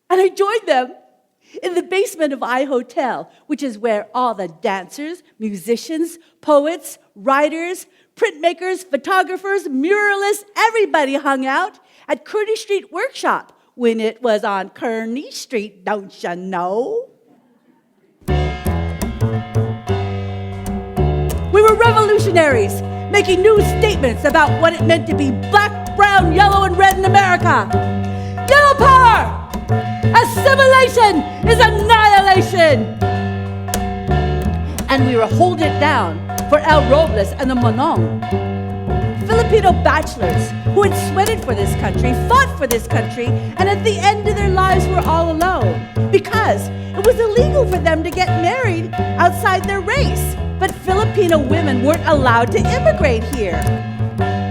And I joined them in the basement of I Hotel, which is where all the dancers, musicians, poets, writers, printmakers, photographers, muralists, everybody hung out at Kearney Street Workshop when it was on Kearney Street, don't you know? We were revolutionaries, making new statements about what it meant to be black, brown, yellow, and red in America. Yellow power! Assimilation is annihilation! And we were holding it down for El Robles and the Monong. Filipino bachelors who had sweated for this country, fought for this country, and at the end of their lives were all alone because it was illegal for them to get married outside their race. But Filipino women weren't allowed to immigrate here.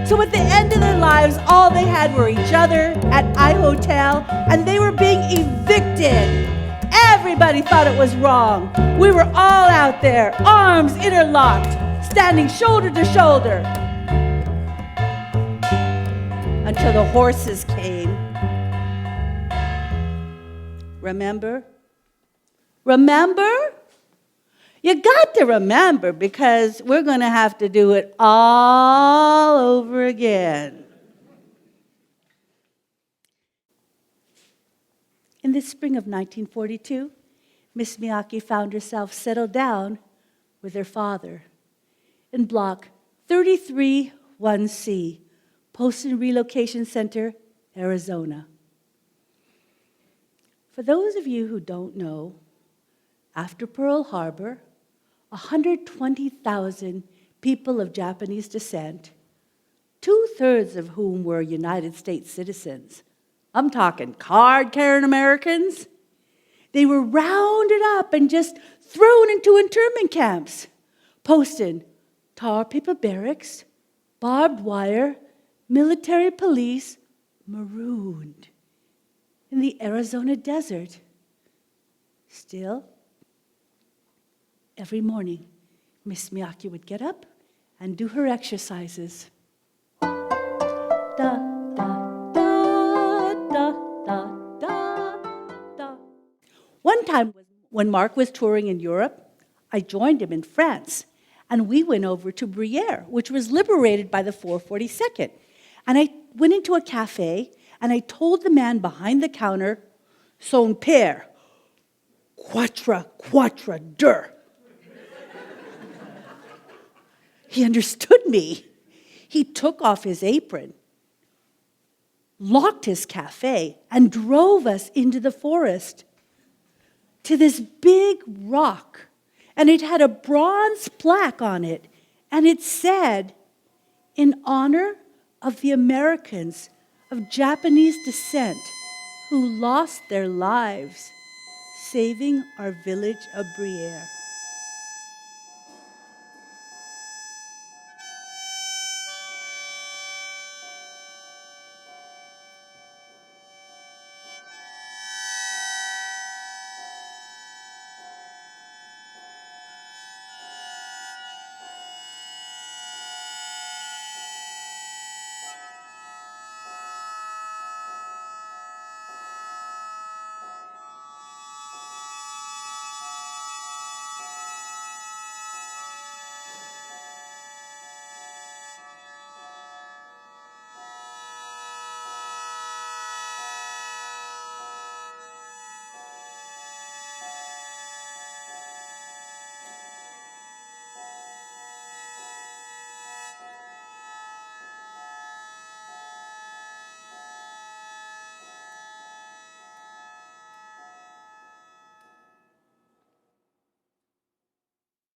So at the end of their lives, all they had were each other at I Hotel, and they were being evicted. Everybody thought it was wrong. We were all out there, arms interlocked, standing shoulder to shoulder. Until the horses came. Remember? Remember? You got to remember, because we're going to have to do it all over again. In the spring of 1942, Miss Miyake found herself settled down with her father in Block 33-1C, Poston Relocation Center, Arizona. For those of you who don't know, after Pearl Harbor, 120,000 people of Japanese descent, 2/3 of whom were United States citizens, I'm talking card-carrying Americans, they were rounded up and just thrown into internment camps. Poston, tar paper barracks, barbed wire, military police, marooned in the Arizona desert. Still, every morning, Miss Miyake would get up and do her exercises. Da, da, da, da, da, da, da. One time, when Mark was touring in Europe, I joined him in France, and we went over to Brière, which was liberated by the 442nd. And I went into a cafe, and I told the man behind the counter, "Son père, quatre deux." He understood me. He took off his apron, locked his cafe, and drove us into the forest to this big rock. And it had a bronze plaque on it. And it said, "In honor of the Americans of Japanese descent who lost their lives saving our village of Brière."